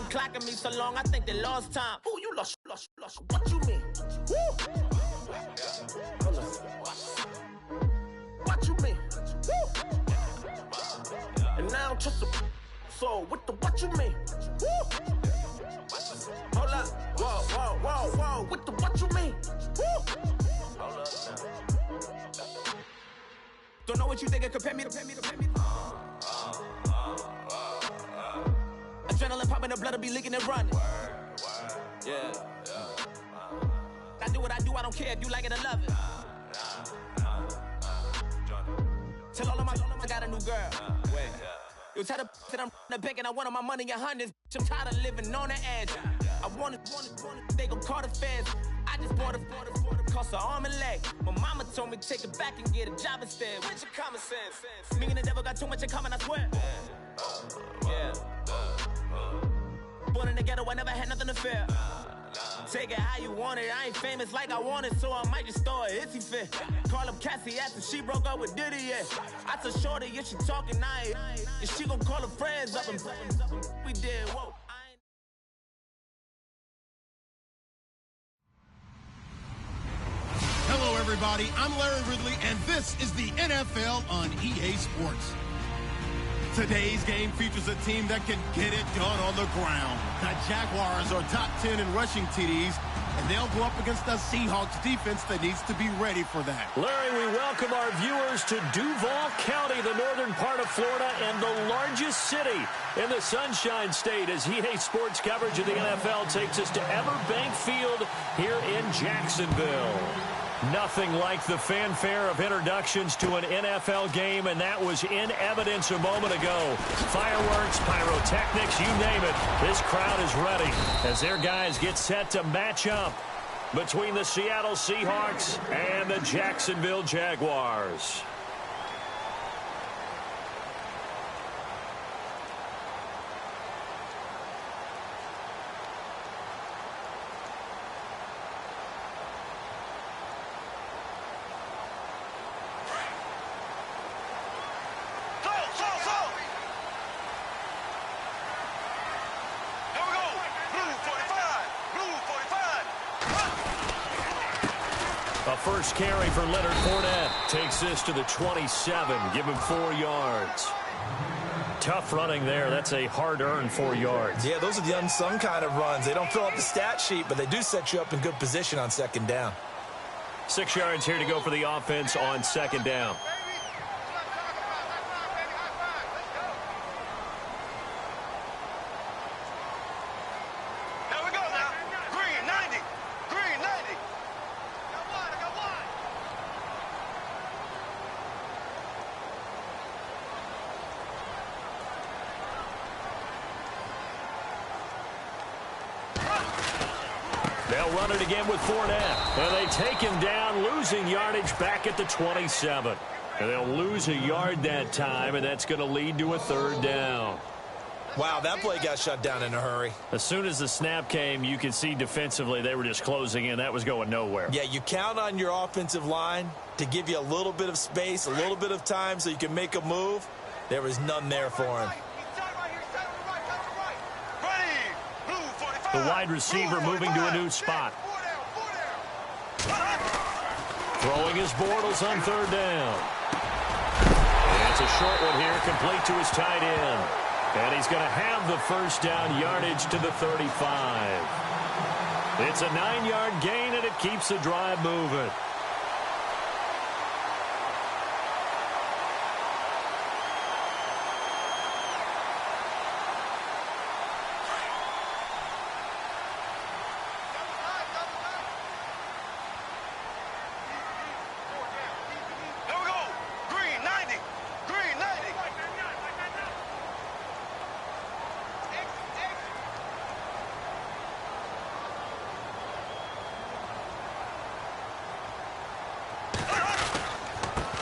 clocking me so long, I think they lost time. Ooh, you lost. What you mean? Woo! What you mean? Woo! And now I don't trust the so what you mean? Woo! Hold up. Whoa. What you mean? Woo! Hold up now. Don't know what you think of compare me to. Adrenaline popping, the blood'll be leaking and running. Yeah. I do what I do, I don't care if you like it or love it. Tell all of my I got a new girl. Wait. You tell the that I'm the bank and I want all my money in hundreds. I'm tired of living on the edge. I want it, they gon' call the feds. I just bought it, cost an arm and leg. My mama told me take it back and get a job instead. Where's your common sense? Me and the devil got too much in common, I swear. Yeah. Born in the ghetto, I never had nothing to fear. Take it how you want it, I ain't famous like I want it, so I might just throw a hissy fit. Call up Cassie after she broke up with Diddy, yeah. I told Shorty if she talking, I ain't. And she gon' call her friends up and we did, whoa. Hello, everybody. I'm Larry Ridley, and this is the NFL on EA Sports. Today's game features a team that can get it done on the ground. The Jaguars are top 10 in rushing TDs, and they'll go up against the Seahawks defense that needs to be ready for that. Larry, we welcome our viewers to Duval County, the northern part of Florida, and the largest city in the Sunshine State, as EA Sports coverage of the NFL takes us to Everbank Field here in Jacksonville. Nothing like the fanfare of introductions to an NFL game, and that was in evidence a moment ago. Fireworks, pyrotechnics, you name it. This crowd is ready as their guys get set to match up between the Seattle Seahawks and the Jacksonville Jaguars. First carry for Leonard Fournette. Takes this to the 27. Give him 4 yards. Tough running there. That's a hard-earned 4 yards. Yeah, those are the unsung kind of runs. They don't fill up the stat sheet, but they do set you up in good position on second down. 6 yards here to go for the offense on second down. They'll run it again with Fournette. And they take him down, losing yardage back at the 27. And they'll lose a yard that time, and that's going to lead to a third down. Wow, that play got shut down in a hurry. As soon as the snap came, you could see defensively they were just closing in. That was going nowhere. Yeah, you count on your offensive line to give you a little bit of space, a little bit of time so you can make a move. There was none there for him. The wide receiver moving to a new spot. Throwing his Bortles on third down. And it's a short one here, complete to his tight end. And he's going to have the first down yardage to the 35. It's a 9-yard gain, and it keeps the drive moving.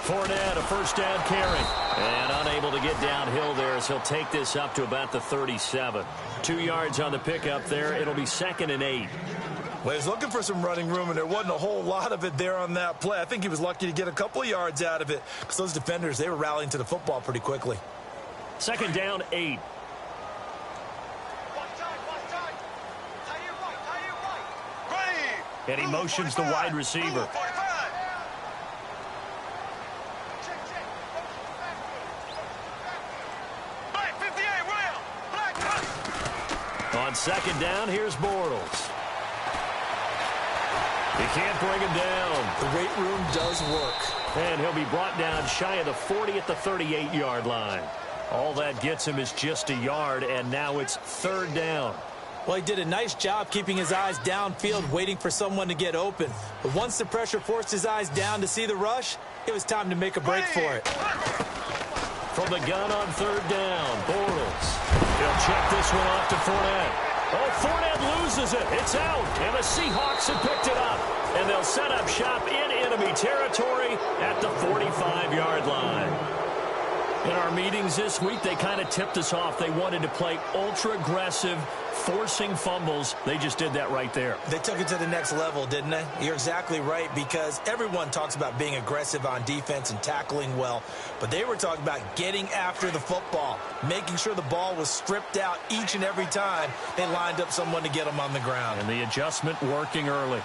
Fournette, a first down carry. And unable to get downhill there as he'll take this up to about the 37. 2 yards on the pickup there. It'll be 2nd and 8. Well, he's looking for some running room, and there wasn't a whole lot of it there on that play. I think he was lucky to get a couple of yards out of it because those defenders, they were rallying to the football pretty quickly. 2nd down, 8. And he motions the wide receiver. On second down, here's Bortles. He can't bring him down. The weight room does work. And he'll be brought down shy of the 40 at the 38-yard line. All that gets him is just a yard, and now it's third down. Well, he did a nice job keeping his eyes downfield, waiting for someone to get open. But once the pressure forced his eyes down to see the rush, it was time to make a break for it. From the gun on third down, Bortles. He'll check this one off to Fournette. Oh, Fournette loses it. It's out. And the Seahawks have picked it up. And they'll set up shop in enemy territory at the 45-yard line. In our meetings this week, they kind of tipped us off. They wanted to play ultra-aggressive, forcing fumbles. They just did that right there. They took it to the next level, didn't they? You're exactly right, because everyone talks about being aggressive on defense and tackling well, but they were talking about getting after the football, making sure the ball was stripped out each and every time they lined up someone to get them on the ground. And the adjustment working early.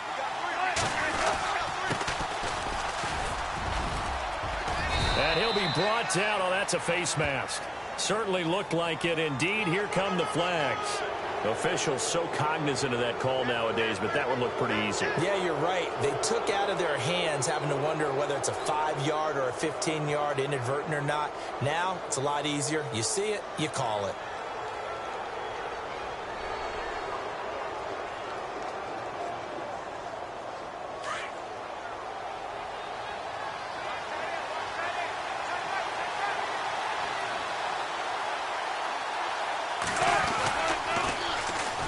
And he'll be brought down. Oh, that's a face mask. Certainly looked like it. Indeed, here come the flags. Officials so cognizant of that call nowadays, but that one looked pretty easy. Yeah, you're right. They took out of their hands having to wonder whether it's a 5-yard or a 15-yard inadvertent or not. Now, it's a lot easier. You see it, you call it.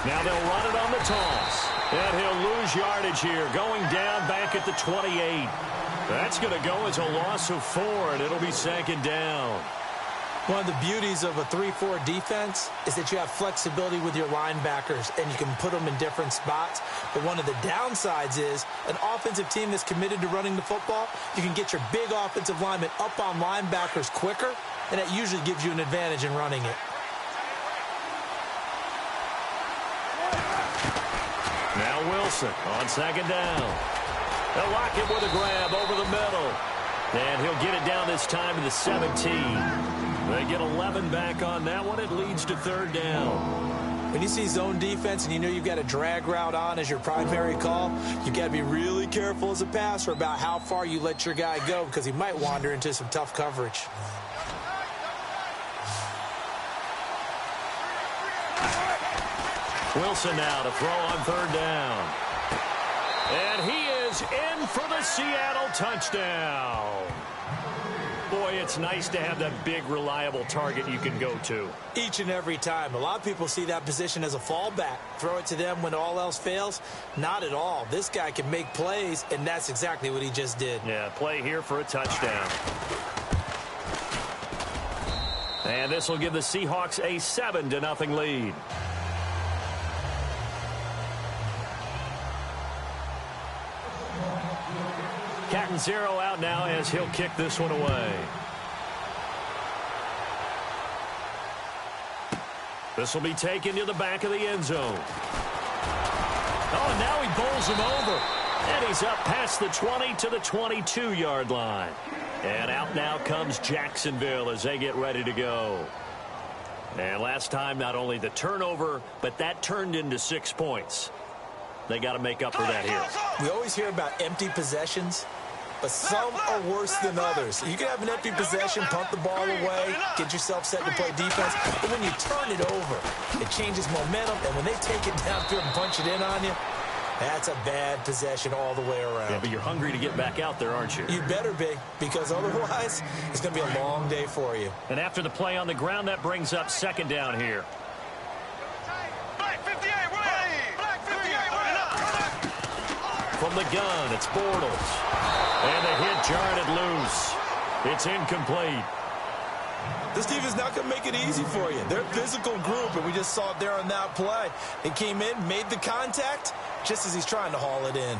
Now they'll run it on the toss. And he'll lose yardage here, going down back at the 28. That's going to go as a loss of 4, and it'll be second down. One of the beauties of a 3-4 defense is that you have flexibility with your linebackers, and you can put them in different spots. But one of the downsides is an offensive team that's committed to running the football, you can get your big offensive linemen up on linebackers quicker, and that usually gives you an advantage in running it. Now Wilson on second down. They'll lock him with a grab over the middle. And he'll get it down this time to the 17. They get 11 back on that one. It leads to third down. When you see zone defense and you know you've got a drag route on as your primary call, you've got to be really careful as a passer about how far you let your guy go, because he might wander into some tough coverage. Wilson now to throw on third down. And he is in for the Seattle touchdown. Boy, it's nice to have that big, reliable target you can go to. Each and every time. A lot of people see that position as a fallback. Throw it to them when all else fails. Not at all. This guy can make plays, and that's exactly what he just did. Yeah, play here for a touchdown. And this will give the Seahawks a 7-0 lead. Captain Zero out now as he'll kick this one away. This will be taken to the back of the end zone. Oh, and now he bowls him over. And he's up past the 20 to the 22-yard line. And out now comes Jacksonville as they get ready to go. And last time, not only the turnover, but that turned into 6 points. They got to make up for that here. We always hear about empty possessions, but some are worse than others. You can have an empty possession, punt the ball away, get yourself set to play defense, but when you turn it over, it changes momentum, and when they take it downfield and punch it in on you, that's a bad possession all the way around. Yeah, but you're hungry to get back out there, aren't you? You better be, because otherwise, it's going to be a long day for you. And after the play on the ground, that brings up second down here. From the gun, it's Bortles. And the hit jarred it loose. It's incomplete. This defense not going to make it easy for you. They're a physical group, and we just saw it there on that play. They came in, made the contact, just as he's trying to haul it in.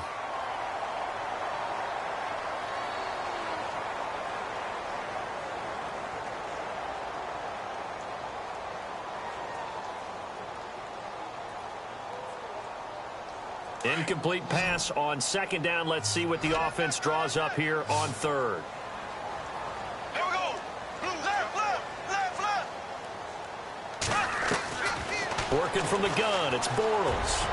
Incomplete pass on second down. Let's see what the offense draws up here on third. Here we go. Left. Working from the gun, it's Bortles.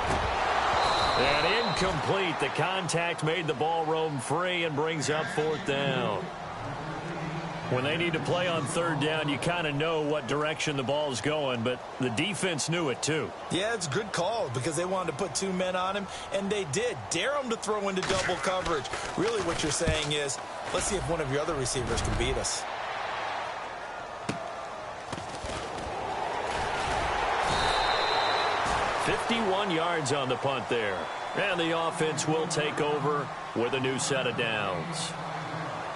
And incomplete. The contact made the ball roam free and brings up fourth down. When they need to play on third down, you kind of know what direction the ball's going, but the defense knew it too. Yeah, it's a good call because they wanted to put 2 men on him, and they did. Dare him to throw into double coverage. Really what you're saying is, let's see if one of your other receivers can beat us. "51 yards on the punt there. And the offense will take over with a new set of downs.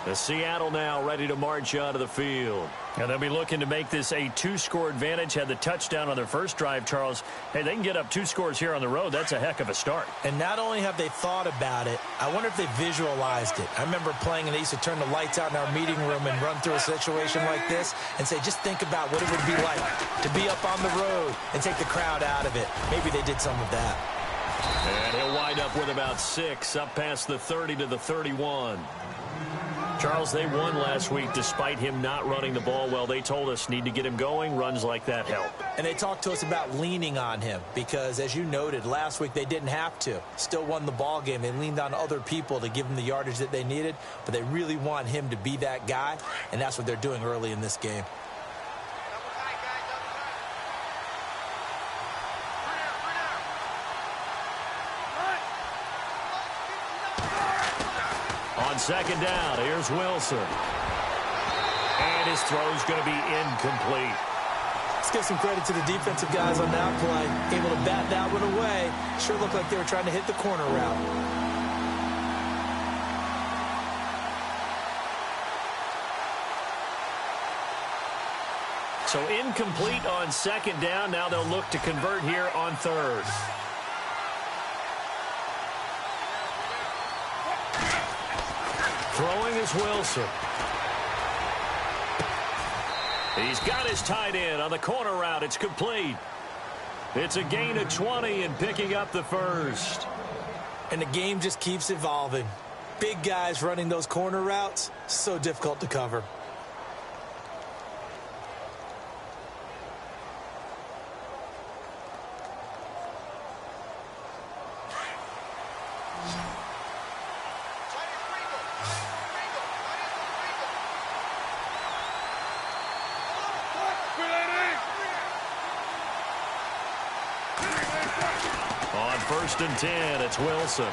The Seattle now ready to march out of the field. And they'll be looking to make this a 2-score advantage. Had the touchdown on their first drive, Charles. Hey, they can get up 2 scores here on the road. That's a heck of a start. And not only have they thought about it, I wonder if they visualized it. I remember playing and they used to turn the lights out in our meeting room and run through a situation like this and say, just think about what it would be like to be up on the road and take the crowd out of it. Maybe they did some of that. And he'll wind up with about 6, up past the 30 to the 31. Charles, they won last week despite him not running the ball well. They told us need to get him going. Runs like that help. And they talked to us about leaning on him because, as you noted, last week they didn't have to. Still won the ball game. They leaned on other people to give them the yardage that they needed, but they really want him to be that guy, and that's what they're doing early in this game. On second down, here's Wilson. And his throw's going to be incomplete. Let's give some credit to the defensive guys on that play. Able to bat that one away. Sure looked like they were trying to hit the corner route. So incomplete on second down. Now they'll look to convert here on third. Throwing is Wilson. He's got his tight end on the corner route. It's complete. It's a gain of 20 and picking up the first. And the game just keeps evolving. Big guys running those corner routes, so difficult to cover. On 1st and 10, it's Wilson.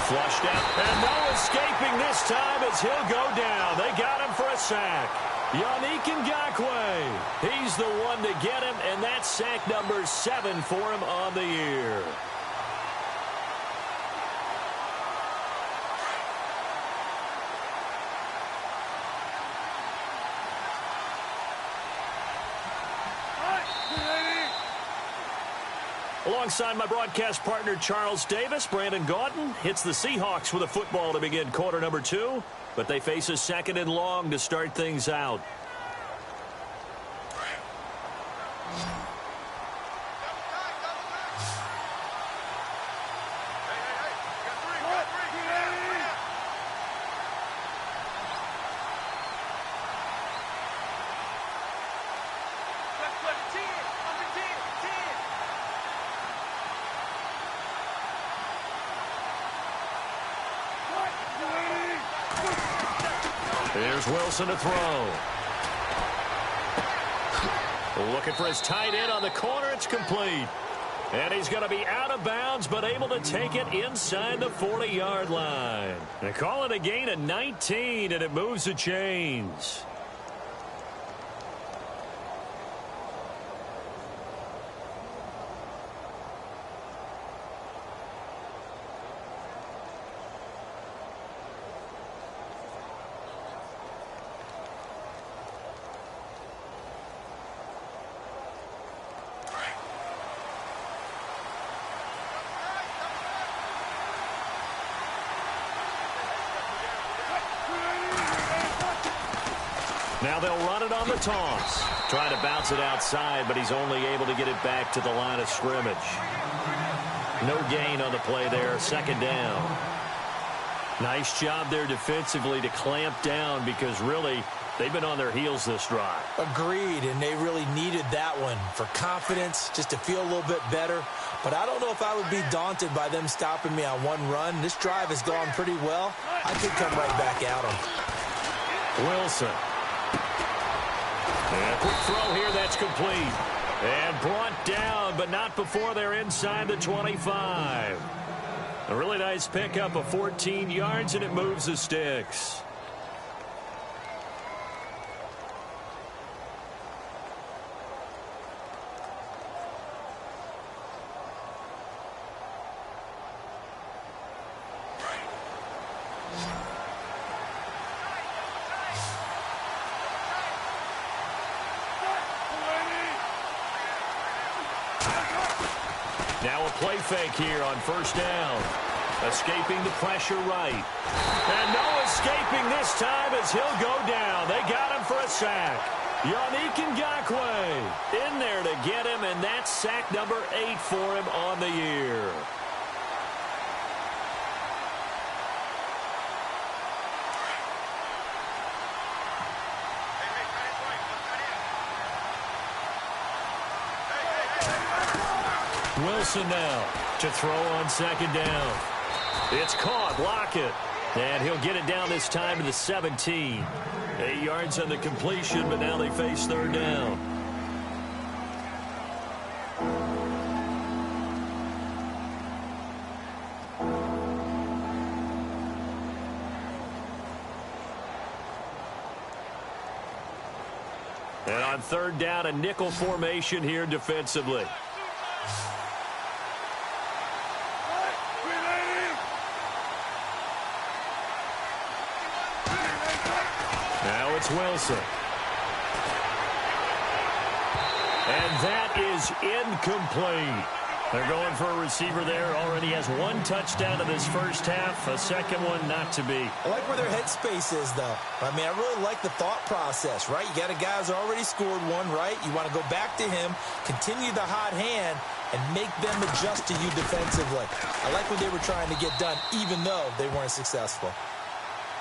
Flushed out, and no escaping this time as he'll go down. They got him for a sack. Yannick Ngakoue, he's the one to get him, and that's sack number 7 for him on the year. Alongside my broadcast partner, Charles Davis, Brandon Gaudin hits the Seahawks with a football to begin quarter number 2, but they face a 2nd and long to start things out. Here's Wilson to throw. Looking for his tight end on the corner. It's complete. And he's going to be out of bounds, but able to take it inside the 40-yard line. They call it a gain of 19, and it moves the chains. Now they'll run it on the toss. Trying to bounce it outside, but he's only able to get it back to the line of scrimmage. No gain on the play there. Second down. Nice job there defensively to clamp down because really they've been on their heels this drive. Agreed, and they really needed that one for confidence, just to feel a little bit better. But I don't know if I would be daunted by them stopping me on one run. This drive has gone pretty well. I could come right back at them. Wilson. And a quick throw here that's complete. And brought down, but not before they're inside the 25. A really nice pickup of 14 yards, and it moves the sticks. Now a play fake here on first down. Escaping the pressure right. And no escaping this time as he'll go down. They got him for a sack. Yannick Ngakoue in there to get him, and that's sack number 8 for him on the year. Wilson now to throw on second down. It's caught. Lockett. And he'll get it down this time to the 17. 8 yards on the completion, but now they face third down. And on third down, a nickel formation here defensively. Now it's Wilson. And that is incomplete. They're going for a receiver there. Already has one touchdown in this first half. A second one not to be. I like where their headspace is, though. I mean, I really like the thought process, right? You got a guy who's already scored one, right? You want to go back to him, continue the hot hand, and make them adjust to you defensively. I like what they were trying to get done, even though they weren't successful.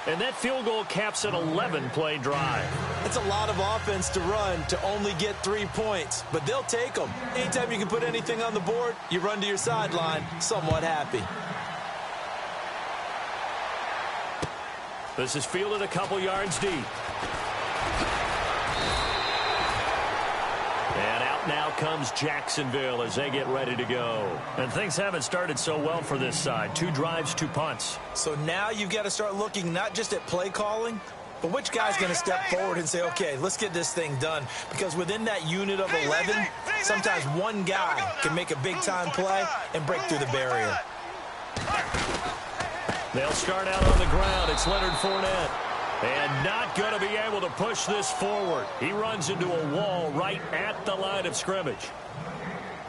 And that field goal caps an 11-play drive. It's a lot of offense to run to only get 3 points, but they'll take them. Anytime you can put anything on the board, you run to your sideline somewhat happy. This is fielded a couple yards deep. And out now comes Jacksonville as they get ready to go. And things haven't started so well for this side. 2 drives, 2 punts. So now you've got to start looking not just at play calling, but which guy's going to step forward and say, okay, let's get this thing done. Because within that unit of 11, sometimes one guy can make a big-time play and break through the barrier. They'll start out on the ground. It's Leonard Fournette. And not going to be able to push this forward. He runs into a wall right at the line of scrimmage.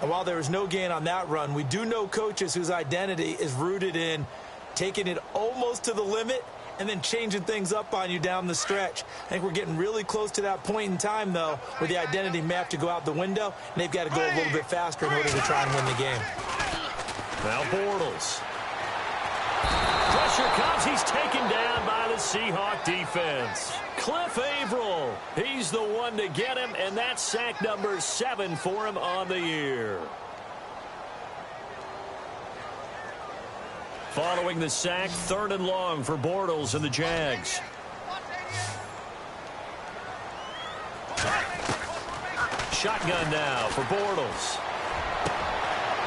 And while there was no gain on that run, we do know coaches whose identity is rooted in taking it almost to the limit and then changing things up on you down the stretch. I think we're getting really close to that point in time, though, where the identity may have to go out the window, and they've got to go a little bit faster in order to try and win the game. Now Bortles. Pressure comes. He's taken down by the Seahawk defense. Cliff Averill. He's the one to get him, and that's sack number 7 for him on the year. Following the sack, 3rd and long for Bortles and the Jags. Shotgun now for Bortles.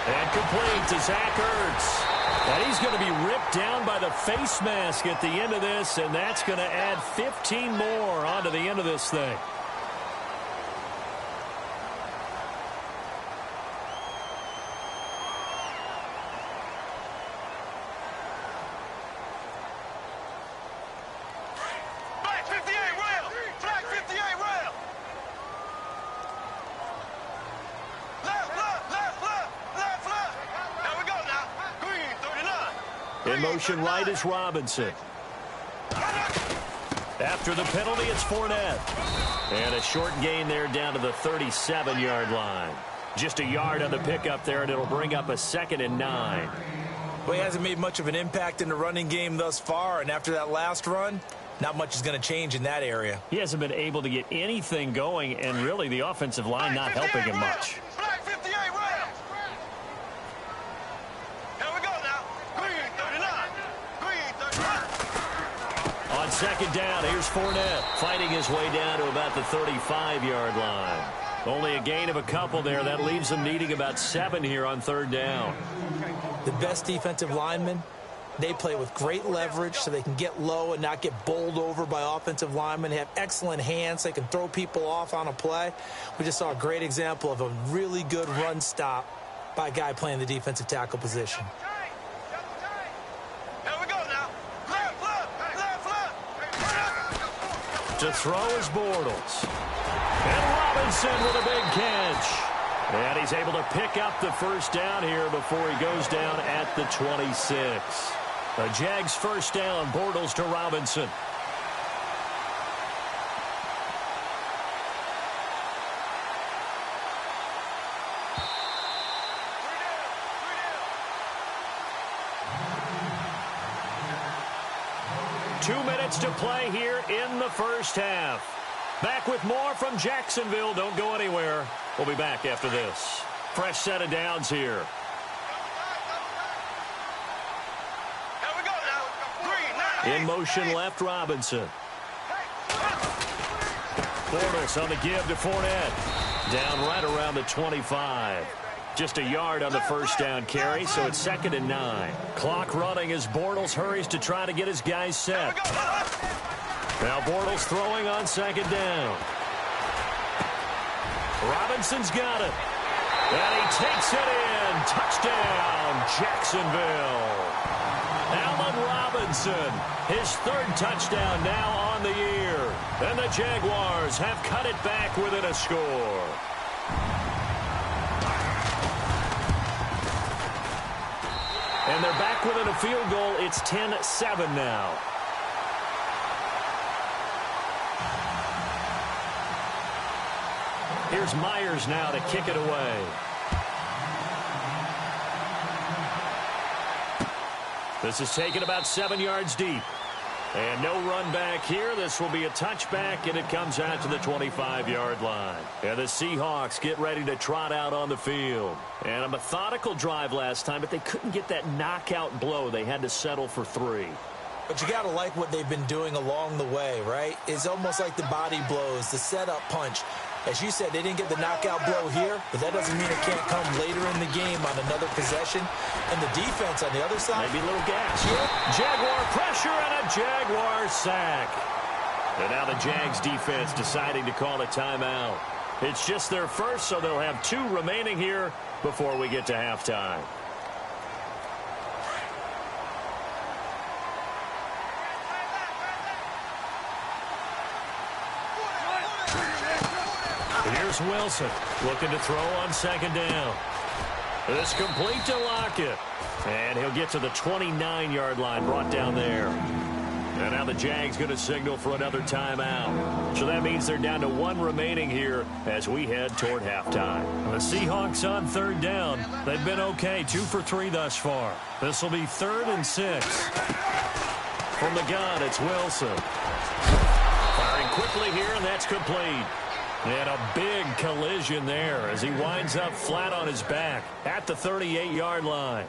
And complete to Zach Ertz. And he's going to be ripped down by the face mask at the end of this, and that's going to add 15 more onto the end of this thing. Flag 58 rail! Flag 58 rail! Left, left, left, left, left, left. There we go now. Green 39. In motion right is Robinson. After the penalty, it's Fournette. And a short gain there down to the 37-yard line. Just a yard on the pickup there, and it'll bring up a 2nd and 9. Well, he hasn't made much of an impact in the running game thus far, and after that last run, not much is going to change in that area. He hasn't been able to get anything going, and really the offensive line not helping him much. Flag 58, Rams. Here we go now. Green 39. Green 39. On 2nd down, here's Fournette fighting his way down to about the 35-yard line. Only a gain of a couple there. That leaves them needing about 7 here on 3rd down. The best defensive linemen, they play with great leverage so they can get low and not get bowled over by offensive linemen. They have excellent hands. They can throw people off on a play. We just saw a great example of a really good run stop by a guy playing the defensive tackle position. Here we go now. Left. To throw is Bortles. And Robinson with a big catch. And he's able to pick up the 1st down here before he goes down at the 26. The Jags 1st down, Bortles to Robinson. Two minutes to play here in the 1st half. Back with more from Jacksonville. Don't go anywhere. We'll be back after this. Fresh set of downs here. Here we go now. Green 9. In motion left, Robinson. Bortles on the give to Fournette. Down right around the 25. Just a yard on the 1st down carry, so it's 2nd and 9. Clock running as Bortles hurries to try to get his guys set. Now Bortles throwing on 2nd down. Robinson's got it. And he takes it in. Touchdown, Jacksonville. Allen Robinson, his 3rd touchdown now on the year. And the Jaguars have cut it back within a score. And they're back within a field goal. It's 10-7 now. Here's Myers now to kick it away. This is taken about 7 yards deep. And no run back here. This will be a touchback, and it comes out to the 25-yard line. And the Seahawks get ready to trot out on the field. And a methodical drive last time, but they couldn't get that knockout blow. They had to settle for 3. But you got to like what they've been doing along the way, right? It's almost like the body blows, the setup punch. As you said, they didn't get the knockout blow here, but that doesn't mean it can't come later in the game on another possession. And the defense on the other side. Maybe a little gas. Jaguar pressure and a Jaguar sack. And now the Jags defense deciding to call a timeout. It's just their first, so they'll have 2 remaining here before we get to halftime. Here's Wilson looking to throw on 2nd down. This complete to Lockett. And he'll get to the 29-yard line, brought down there. And now the Jags going to signal for another timeout. So that means they're down to 1 remaining here as we head toward halftime. The Seahawks on 3rd down. They've been okay, 2 for 3 thus far. This will be 3rd and 6. From the gun, it's Wilson. Firing quickly here, and that's complete. And a big collision there as he winds up flat on his back at the 38-yard line.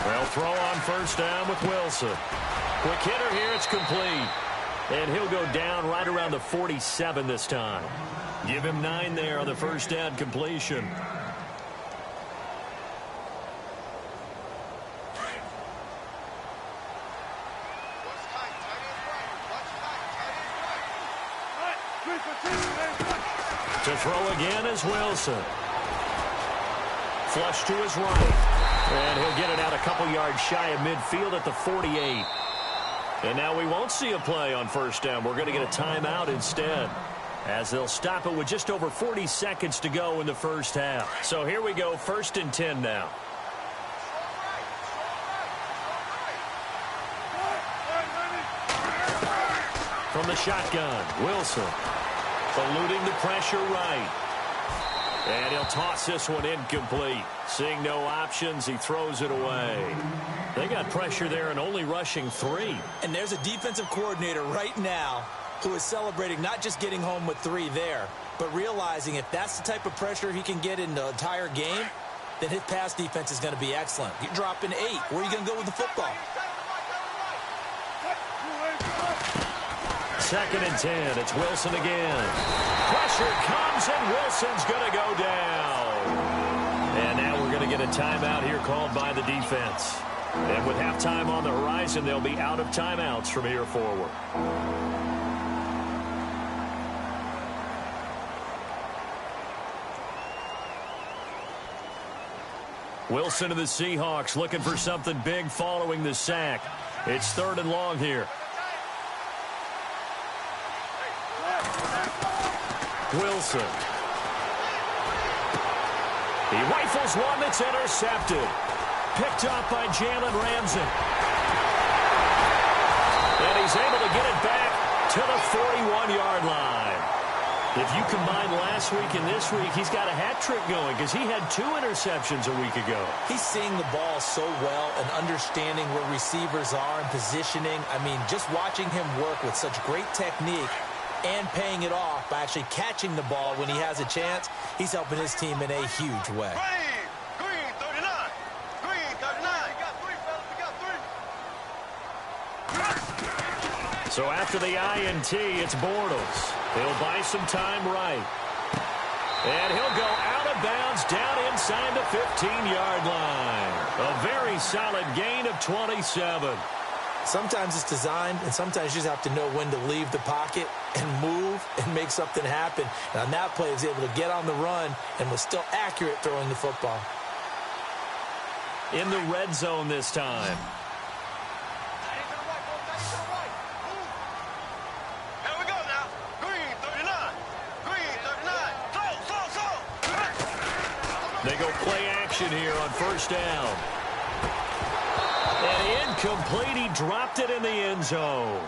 They'll throw on 1st down with Wilson. Quick hitter here, it's complete. And he'll go down right around the 47 this time. Give him 9 there on the 1st down completion. To throw again is Wilson. Flush to his right. And he'll get it out a couple yards shy of midfield at the 48. And now we won't see a play on 1st down. We're going to get a timeout instead, as they'll stop it with just over 40 seconds to go in the 1st half. So here we go, 1st and 10 now. from the shotgun. Wilson eluding the pressure right. And he'll toss this one incomplete. Seeing no options, he throws it away. They got pressure there and only rushing 3. And there's a defensive coordinator right now who is celebrating not just getting home with 3 there, but realizing if that's the type of pressure he can get in the entire game, then his pass defense is going to be excellent. You're dropping 8. Where are you going to go with the football? 2nd and 10. It's Wilson again. Pressure comes, and Wilson's going to go down. And now we're going to get a timeout here called by the defense. And with halftime on the horizon, they'll be out of timeouts from here forward. Wilson of the Seahawks looking for something big following the sack. It's 3rd and long here. Wilson. He rifles one that's intercepted. Picked up by Jalen Ramsey. And he's able to get it back to the 41-yard line. If you combine last week and this week, he's got a hat trick going because he had 2 interceptions a week ago. He's seeing the ball so well and understanding where receivers are and positioning. I mean, just watching him work with such great technique and paying it off by actually catching the ball when he has a chance, he's helping his team in a huge way. Green 39. Green 39. We got 3, fellas. We got 3. So after the INT, it's Bortles. He'll buy some time right. And he'll go out of bounds down inside the 15-yard line. A very solid gain of 27. Sometimes it's designed, and sometimes you just have to know when to leave the pocket and move and make something happen. And on that play, he was able to get on the run and was still accurate throwing the football. In the red zone this time. Here we go now. Green 39. Green 39. Slow. They go play action here on 1st down. And incomplete. He dropped it in the end zone.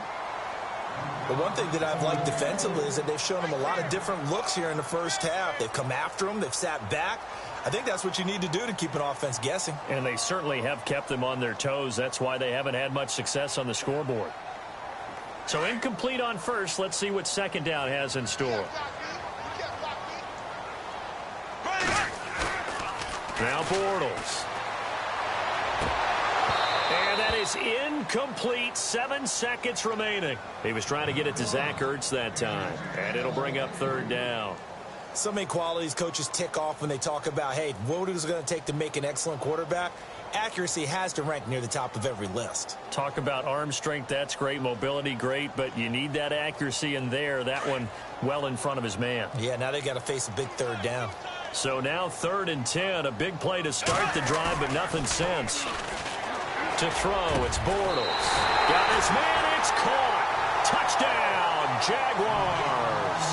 The one thing that I've liked defensively is that they've shown him a lot of different looks here in the first half. They've come after him. They've sat back. I think that's what you need to do to keep an offense guessing. And they certainly have kept them on their toes. That's why they haven't had much success on the scoreboard. So incomplete on 1st. Let's see what 2nd down has in store. Now Bortles. And that is incomplete. 7 seconds remaining. He was trying to get it to Zach Ertz that time. And it'll bring up 3rd down. So many qualities coaches tick off when they talk about, hey, what is it going to take to make an excellent quarterback? Accuracy has to rank near the top of every list. Talk about arm strength. That's great. Mobility, great. But you need that accuracy in there. That one well in front of his man. Yeah, now they got to face a big 3rd down. So now 3rd and 10. A big play to start the drive, but nothing since. To throw, it's Bortles. Got his man, it's caught. Touchdown, Jaguars.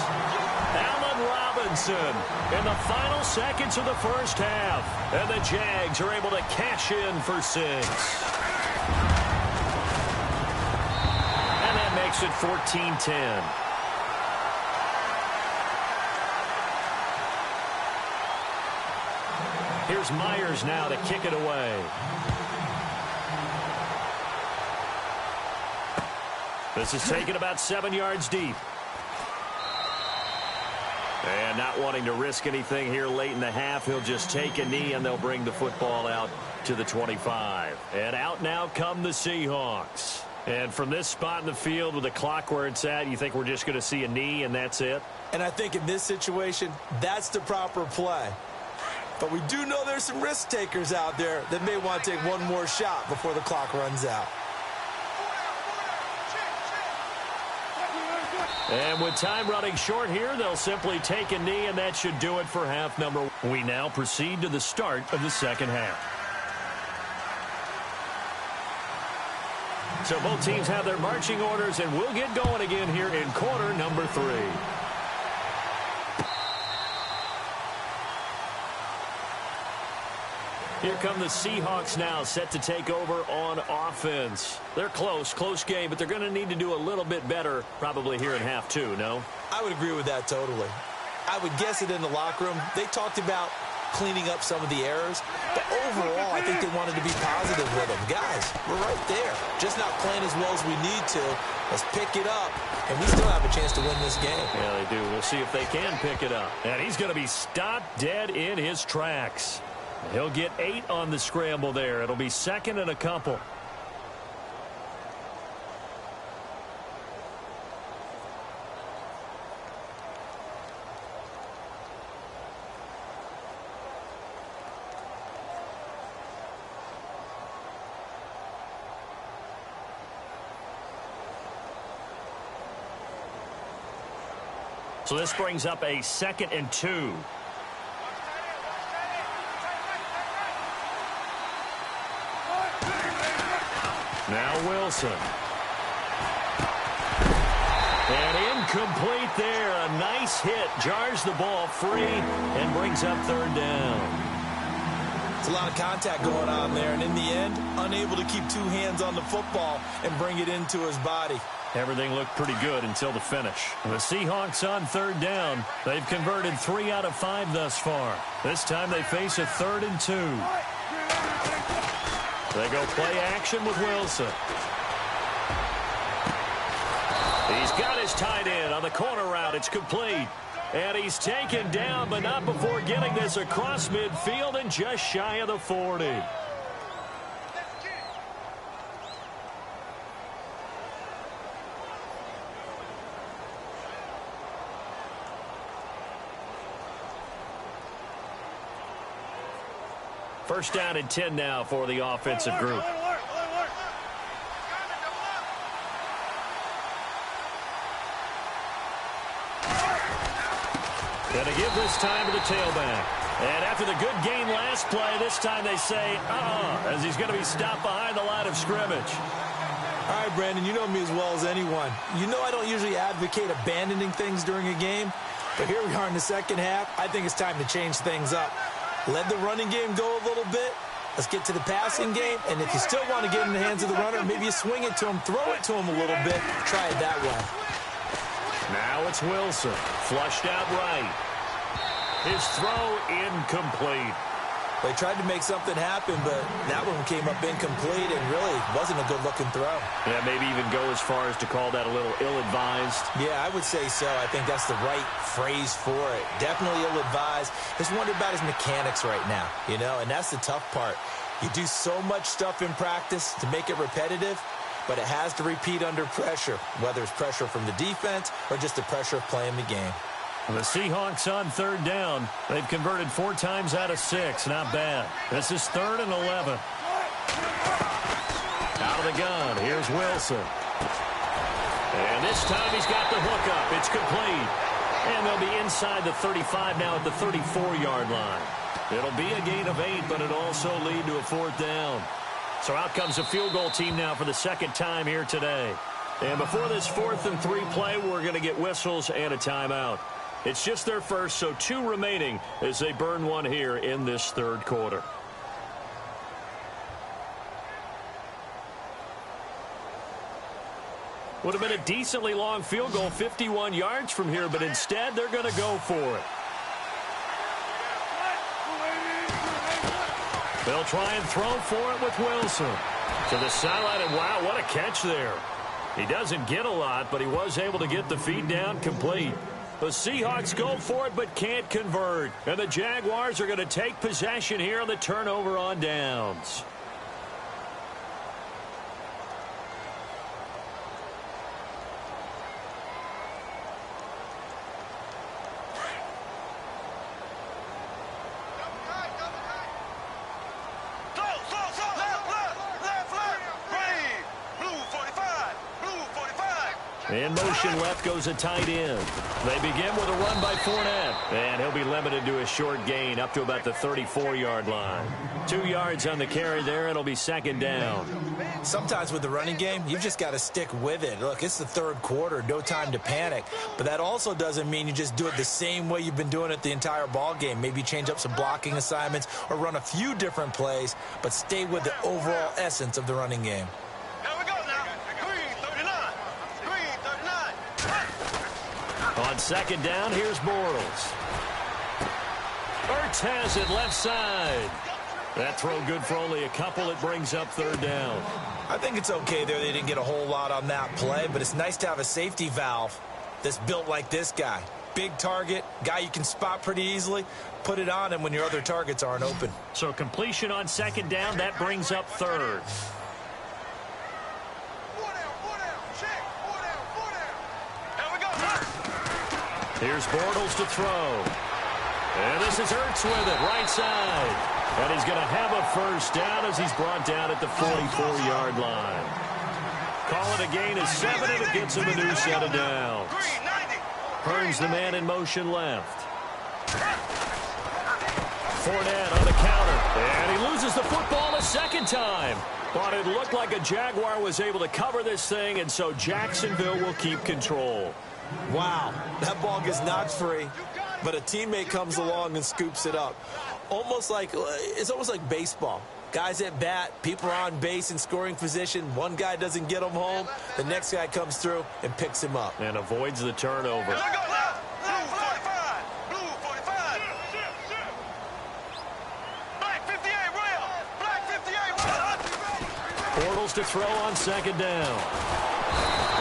Allen Robinson in the final seconds of the first half. And the Jags are able to cash in for 6. And that makes it 14-10. Here's Myers now to kick it away. This is taken about 7 yards deep. And not wanting to risk anything here late in the half, he'll just take a knee and they'll bring the football out to the 25. And out now come the Seahawks. And from this spot in the field with the clock where it's at, you think we're just going to see a knee and that's it? And I think in this situation, that's the proper play. But we do know there's some risk takers out there that may want to take one more shot before the clock runs out. And with time running short here, they'll simply take a knee, and that should do it for half number 1. We now proceed to the start of the second half. So both teams have their marching orders, and we'll get going again here in quarter number 3. Here come the Seahawks now, set to take over on offense. They're close game, but they're going to need to do a little bit better probably here in half two, no? I would agree with that totally. I would guess it in the locker room. They talked about cleaning up some of the errors, but overall, I think they wanted to be positive with them. Guys, we're right there. Just not playing as well as we need to. Let's pick it up, and we still have a chance to win this game. Yeah, they do. We'll see if they can pick it up. And he's going to be stopped dead in his tracks. He'll get 8 on the scramble there. It'll be second and a couple. So this brings up a 2nd and 2. Now Wilson. And incomplete there. A nice hit. Jars the ball free and brings up 3rd down. It's a lot of contact going on there, and in the end, unable to keep 2 hands on the football and bring it into his body. Everything looked pretty good until the finish. The Seahawks on 3rd down. They've converted 3 out of 5 thus far. This time they face a 3rd and 2. They go play action with Wilson. He's got his tight end on the corner route. It's complete. And he's taken down, but not before getting this across midfield and just shy of the 40. First down and 10 now for the offensive group. Gonna give this time to the tailback. And after the good game last play, this time they say, as he's going to be stopped behind the line of scrimmage. All right, Brandon, you know me as well as anyone. You know I don't usually advocate abandoning things during a game, but here we are in the second half. I think it's time to change things up. Let the running game go a little bit. Let's get to the passing game, and if you still want to get in the hands of the runner, maybe you swing it to him, throw it to him a little bit, try it that way. Now it's Wilson, flushed out right. His throw incomplete. They tried to make something happen, but that one came up incomplete and really wasn't a good-looking throw. Yeah, maybe even go as far as to call that a little ill-advised. Yeah, I would say so. I think that's the right phrase for it. Definitely ill-advised. Just wonder about his mechanics right now, you know, and that's the tough part. You do so much stuff in practice to make it repetitive, but it has to repeat under pressure, whether it's pressure from the defense or just the pressure of playing the game. The Seahawks on 3rd down. They've converted 4 times out of 6. Not bad. This is 3rd and 11. Out of the gun. Here's Wilson. And this time he's got the hook up. It's complete. And they'll be inside the 35 now at the 34-yard line. It'll be a gain of 8, but it'll also lead to a 4th down. So out comes the field goal team now for the 2nd time here today. And before this 4th and 3 play, we're going to get whistles and a timeout. It's just their first, so 2 remaining as they burn one here in this 3rd quarter. Would have been a decently long field goal, 51 yards from here, but instead they're going to go for it. They'll try and throw for it with Wilson. To the sideline, and wow, what a catch there. He doesn't get a lot, but he was able to get the feed down complete. The Seahawks go for it but can't convert. And the Jaguars are going to take possession here on the turnover on downs. In motion left goes a tight end. They begin with a run by Fournette. And he'll be limited to a short gain up to about the 34-yard line. 2 yards on the carry there. It'll be second down. Sometimes with the running game, you've just got to stick with it. Look, it's the third quarter. No time to panic. But that also doesn't mean you just do it the same way you've been doing it the entire ball game. Maybe change up some blocking assignments or run a few different plays, but stay with the overall essence of the running game. On second down, here's Bortles. Ertz has it left side. That throw good for only a couple. It brings up third down. I think it's okay there. They didn't get a whole lot on that play, but it's nice to have a safety valve that's built like this guy. Big target, guy you can spot pretty easily. Put it on him when your other targets aren't open. So completion on second down, that brings up third. Here's Bortles to throw. And this is Ertz with it, right side. And he's going to have a first down as he's brought down at the 44-yard line. Call it a gain of 7, and it gets him a new set of downs. Hearns the man in motion left. Fournette on the counter. And he loses the football a second time. But it looked like a Jaguar was able to cover this thing, and so Jacksonville will keep control. Wow, that ball gets knocked free, but a teammate comes along and scoops it up. It's almost like baseball. Guys at bat, people are on base in scoring position. One guy doesn't get him home. The next guy comes through and picks him up. And avoids the turnover. Bortles to throw on second down.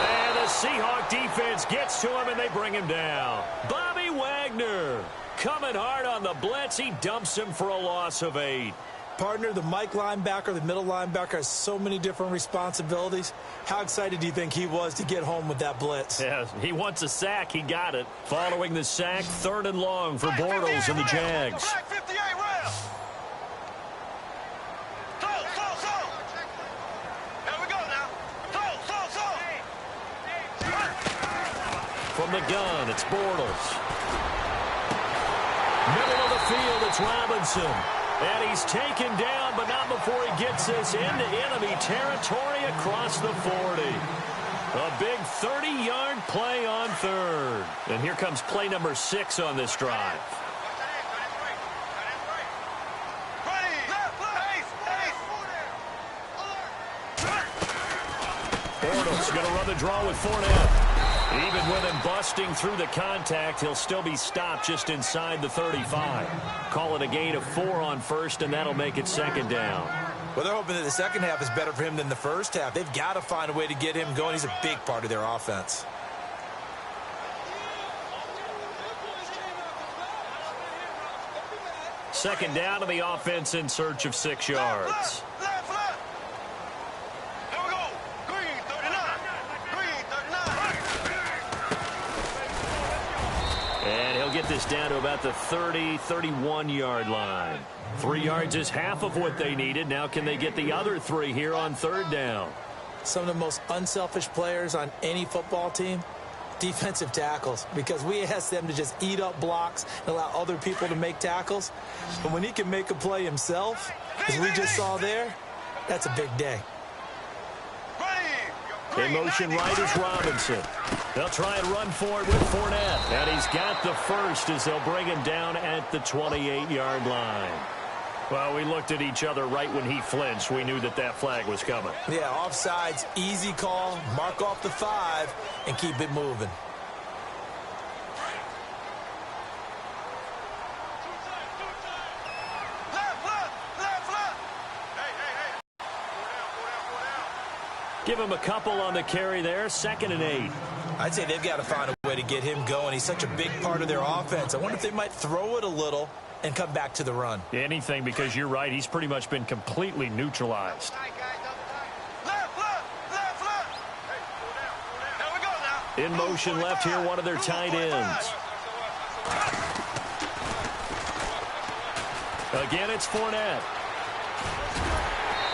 And the Seahawk defense gets to him, and they bring him down. Bobby Wagner coming hard on the blitz. He dumps him for a loss of 8. Partner, the Mike linebacker, the middle linebacker has so many different responsibilities. How excited do you think he was to get home with that blitz? Yeah, he wants a sack. He got it. Following the sack, 3rd and long for Bortles and the Jags. From the gun, it's Bortles. Middle of the field, it's Robinson. And he's taken down, but not before he gets this into enemy territory across the 40. A big 30-yard play on 3rd. And here comes play number 6 on this drive. Bortles going to run the draw with Fournette. Even with him busting through the contact, he'll still be stopped just inside the 35. Call it a gain of 4 on first, and that'll make it second down. Well, they're hoping that the second half is better for him than the first half. They've got to find a way to get him going. He's a big part of their offense. Second down to the offense in search of 6 yards. Get this down to about the 30, 31-yard line. 3 yards is half of what they needed. Now can they get the other 3 here on 3rd down? Some of the most unselfish players on any football team, defensive tackles, because we ask them to just eat up blocks and allow other people to make tackles. But when he can make a play himself, as we just saw there, that's a big day. In motion right is Robinson. They'll try and run for it with Fournette. And he's got the first as they'll bring him down at the 28-yard line. Well, we looked at each other right when he flinched. We knew that that flag was coming. Yeah, offsides, easy call, mark off the 5, and keep it moving. Give him a couple on the carry there. 2nd and 8. I'd say they've got to find a way to get him going. He's such a big part of their offense. I wonder if they might throw it a little and come back to the run. Anything, because you're right. He's pretty much been completely neutralized. In motion left here, one of their tight ends. Again, it's Fournette.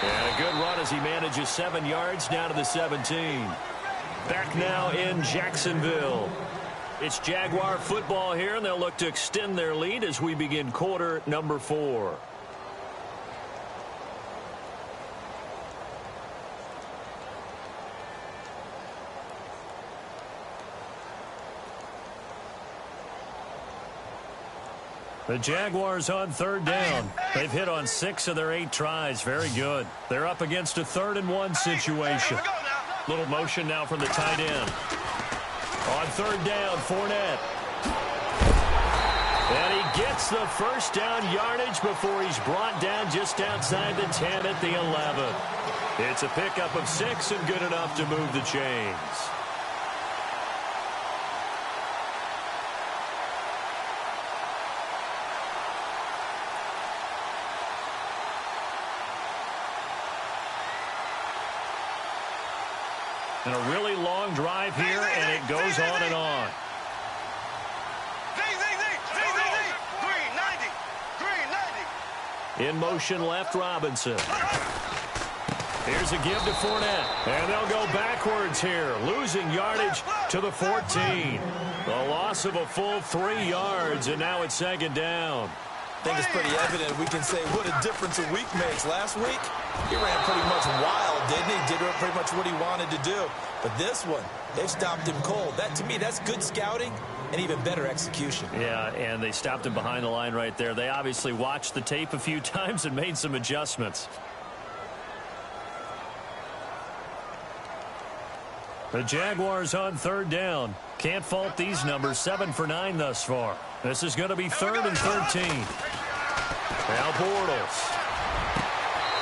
And a good run as he manages 7 yards down to the 17. Back now in Jacksonville. It's Jaguar football here, and they'll look to extend their lead as we begin quarter number 4. The Jaguars on 3rd down. They've hit on 6 of their 8 tries. Very good. They're up against a 3rd and 1 situation. Little motion now from the tight end. On 3rd down, Fournette. And he gets the first down yardage before he's brought down just outside the 10 at the 11. It's a pickup of 6 and good enough to move the chains. And a really long drive here, and it goes on and on. In motion left, Robinson. Here's a give to Fournette. And they'll go backwards here, losing yardage to the 14. The loss of a full 3 yards, and now it's 2nd down. I think it's pretty evident. We can say what a difference a week makes. Last week, he ran pretty much wild, didn't he? Did pretty much what he wanted to do. But this one, they stopped him cold. That, to me, that's good scouting and even better execution. Yeah, and they stopped him behind the line right there. They obviously watched the tape a few times and made some adjustments. The Jaguars on 3rd down. Can't fault these numbers. 7 for 9 thus far. This is going to be 3rd and 13. Now Bortles.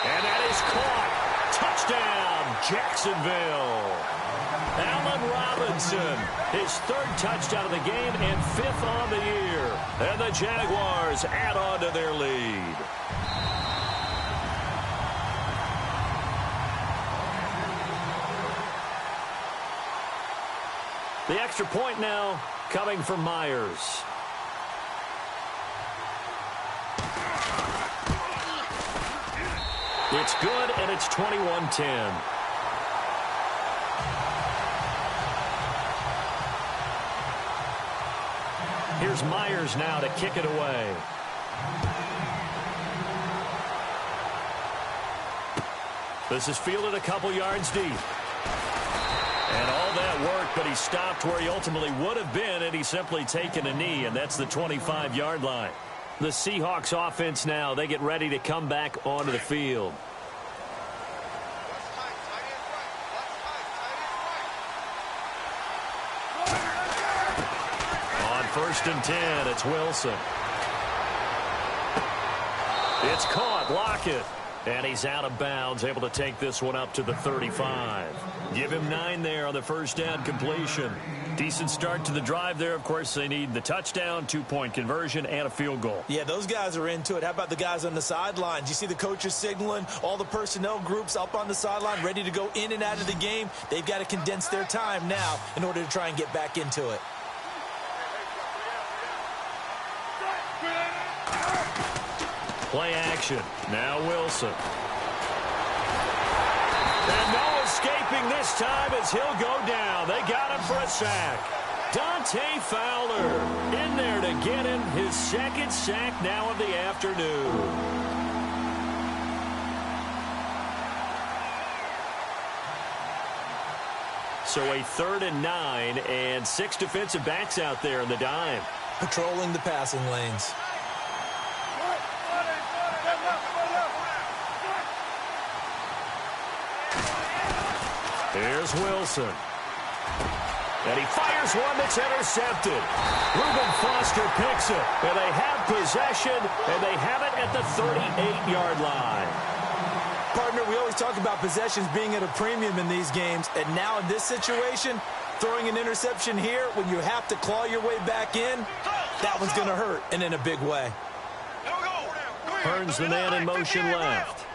And that is caught. Touchdown, Jacksonville. Allen Robinson, his 3rd touchdown of the game and 5th on the year. And the Jaguars add on to their lead. The extra point now coming from Myers. It's good, and it's 21-10. Here's Myers now to kick it away. This is fielded a couple yards deep. And all that work, but he stopped where he ultimately would have been had he simply taken a knee, and that's the 25-yard line. The Seahawks offense now, they get ready to come back onto the field. On 1st and 10, it's Wilson. It's caught, Lockett. And he's out of bounds, able to take this one up to the 35. Give him 9 there on the first down completion. Decent start to the drive there. Of course, they need the touchdown, 2-point conversion, and a field goal. Yeah, those guys are into it. How about the guys on the sidelines? You see the coaches signaling, all the personnel groups up on the sideline, ready to go in and out of the game. They've got to condense their time now in order to try and get back into it. Play action. Now Wilson. And no escaping this time as he'll go down. They got him for a sack. Dante Fowler in there to get him his 2nd sack now of the afternoon. So a 3rd and 9 and 6 defensive backs out there in the dime. Patrolling the passing lanes. Here's Wilson. And he fires one that's intercepted. Reuben Foster picks it. And they have possession, and they have it at the 38-yard line. Partner, we always talk about possessions being at a premium in these games. And now in this situation, throwing an interception here when you have to claw your way back in, that one's going to hurt, and in a big way. Hearns the man in motion left.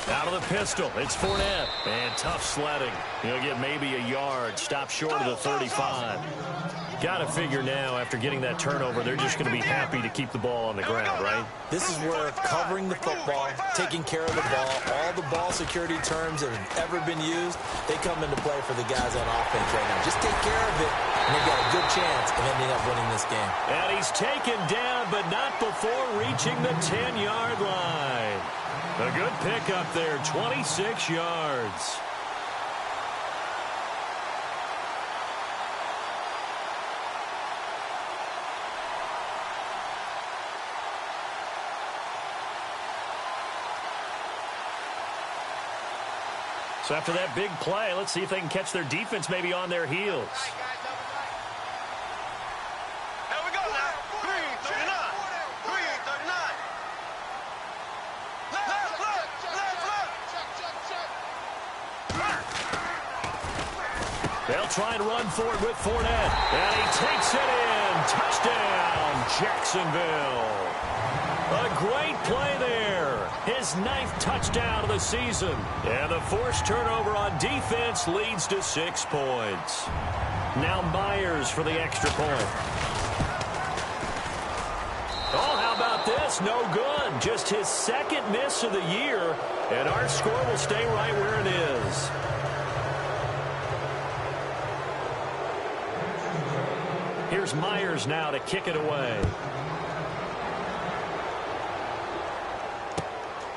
Out of the pistol, it's Fournette. And tough sledding. He'll get maybe a yard. Stop short of the 35. Got to figure now, after getting that turnover, they're just going to be happy to keep the ball on the ground, right? This is where covering the football, taking care of the ball, all the ball security terms that have ever been used, they come into play for the guys on offense right now. Just take care of it, and they've got a good chance of ending up winning this game. And he's taken down, but not before reaching the 10-yard line. A good pickup there, 26 yards. So after that big play, let's see if they can catch their defense maybe on their heels. Here we go now. Green 39. Green 39. Left, left. They'll try and run for it with Fournette. And he takes it in. Touchdown, Jacksonville. A great play there. His 9th touchdown of the season. And the forced turnover on defense leads to 6 points. Now Myers for the extra point. Oh, how about this? No good. Just his 2nd miss of the year. And our score will stay right where it is. Here's Myers now to kick it away.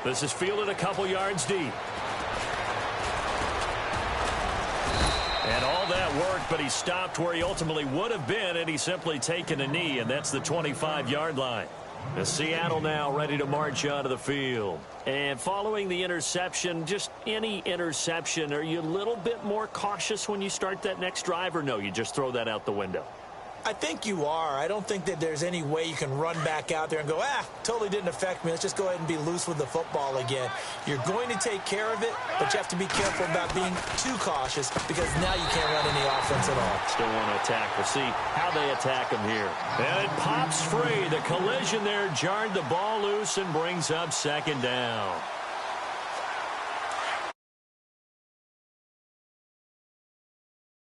This is fielded a couple yards deep. And all that worked, but he stopped where he ultimately would have been, and he's simply taken a knee, and that's the 25-yard line. The Seattle now ready to march onto the field. And following the interception, just any interception, are you a little bit more cautious when you start that next drive, or no, you just throw that out the window? I think you are. I don't think that there's any way you can run back out there and go, totally didn't affect me. Let's just go ahead and be loose with the football again. You're going to take care of it, but you have to be careful about being too cautious because now you can't run any offense at all. Still want to attack. We'll see how they attack him here. And it pops free. The collision there jarred the ball loose and brings up 2nd down.